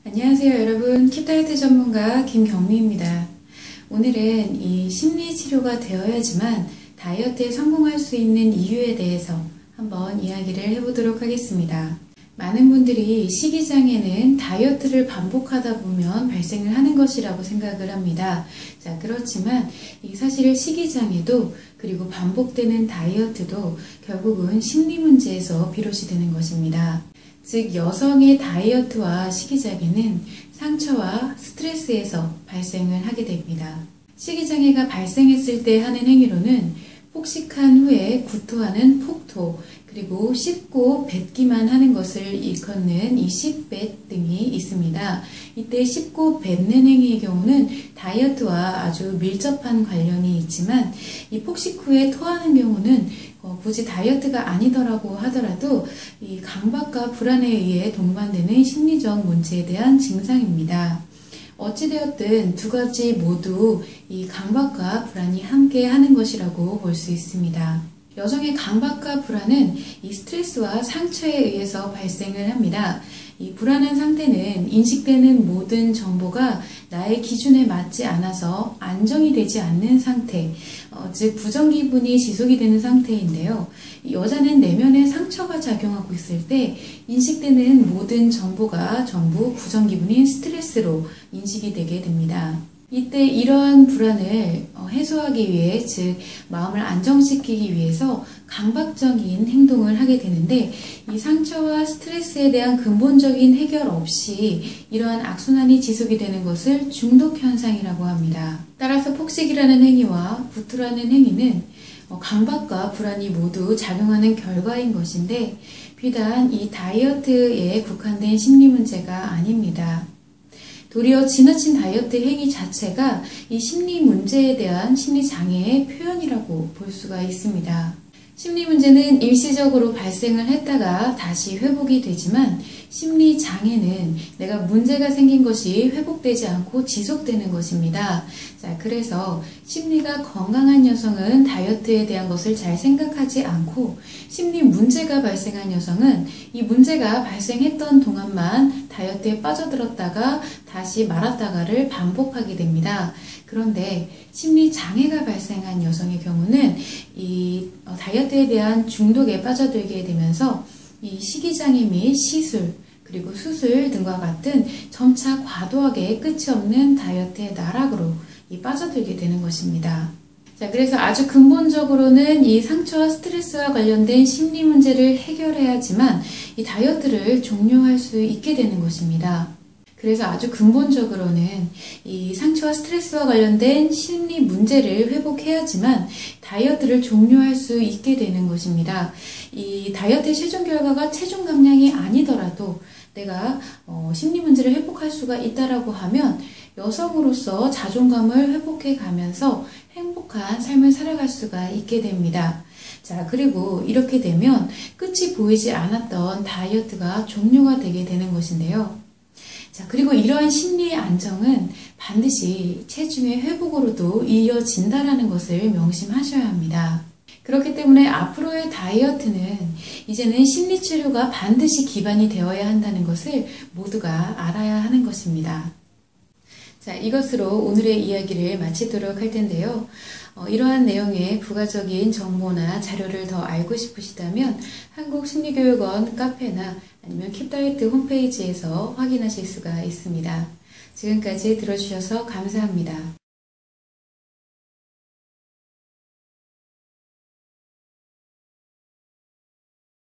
안녕하세요 여러분, 킵다이어트 전문가 김경미입니다. 오늘은 이 심리치료가 되어야지만 다이어트에 성공할 수 있는 이유에 대해서 한번 이야기를 해보도록 하겠습니다. 많은 분들이 식이장애는 다이어트를 반복하다 보면 발생을 하는 것이라고 생각을 합니다. 자, 그렇지만 사실 식이장애도 그리고 반복되는 다이어트도 결국은 심리 문제에서 비롯이 되는 것입니다. 즉 여성의 다이어트와 식이장애는 상처와 스트레스에서 발생을 하게 됩니다. 식이장애가 발생했을 때 하는 행위로는 폭식한 후에 구토하는 폭토, 그리고 씹고 뱉기만 하는 것을 일컫는 이 씹뱉 등이 있습니다. 이때 씹고 뱉는 행위의 경우는 다이어트와 아주 밀접한 관련이 있지만 이 폭식 후에 토하는 경우는 굳이 다이어트가 아니더라고 하더라도 이 강박과 불안에 의해 동반되는 심리적 문제에 대한 증상입니다. 어찌되었든 두 가지 모두 이 강박과 불안이 함께 하는 것이라고 볼 수 있습니다. 여성의 강박과 불안은 이 스트레스와 상처에 의해서 발생을 합니다. 이 불안한 상태는 인식되는 모든 정보가 나의 기준에 맞지 않아서 안정이 되지 않는 상태, 즉 부정기분이 지속이 되는 상태인데요. 여자는 내면에 상처가 작용하고 있을 때 인식되는 모든 정보가 전부 부정기분인 스트레스로 인식이 되게 됩니다. 이때 이러한 불안을 해소하기 위해, 즉 마음을 안정시키기 위해서 강박적인 행동을 하게 되는데, 이 상처와 스트레스에 대한 근본적인 해결 없이 이러한 악순환이 지속이 되는 것을 중독 현상이라고 합니다. 따라서 폭식이라는 행위와 구토라는 행위는 강박과 불안이 모두 작용하는 결과인 것인데, 비단 이 다이어트에 국한된 심리 문제가 아닙니다. 도리어 지나친 다이어트 행위 자체가 이 심리 문제에 대한 심리 장애의 표현이라고 볼 수가 있습니다. 심리 문제는 일시적으로 발생을 했다가 다시 회복이 되지만 심리 장애는 내가 문제가 생긴 것이 회복되지 않고 지속되는 것입니다. 자, 그래서 심리가 건강한 여성은 다이어트에 대한 것을 잘 생각하지 않고 심리 문제가 발생한 여성은 이 문제가 발생했던 동안만 다이어트에 빠져들었다가 다시 말았다가를 반복하게 됩니다. 그런데 심리 장애가 발생한 여성의 경우는 이 다이어트에 대한 중독에 빠져들게 되면서 이 식이장애 및 시술, 그리고 수술 등과 같은 점차 과도하게 끝이 없는 다이어트의 나락으로 빠져들게 되는 것입니다. 자, 그래서 아주 근본적으로는 이 상처와 스트레스와 관련된 심리 문제를 해결해야지만 이 다이어트를 종료할 수 있게 되는 것입니다. 그래서 아주 근본적으로는 이 상처와 스트레스와 관련된 심리 문제를 회복해야지만 다이어트를 종료할 수 있게 되는 것입니다. 이 다이어트의 최종 결과가 체중 감량이 아니더라도 내가 심리 문제를 회복할 수가 있다라고 하면 여성으로서 자존감을 회복해 가면서 행복한 삶을 살아갈 수가 있게 됩니다. 자, 그리고 이렇게 되면 끝이 보이지 않았던 다이어트가 종료가 되게 되는 것인데요. 자, 그리고 이러한 심리의 안정은 반드시 체중의 회복으로도 이어진다라는 것을 명심하셔야 합니다. 그렇기 때문에 앞으로의 다이어트는 이제는 심리치료가 반드시 기반이 되어야 한다는 것을 모두가 알아야 하는 것입니다. 자, 이것으로 오늘의 이야기를 마치도록 할 텐데요. 이러한 내용의 부가적인 정보나 자료를 더 알고 싶으시다면 한국심리교육원 카페나 아니면 킵다이어트 홈페이지에서 확인하실 수가 있습니다. 지금까지 들어주셔서 감사합니다.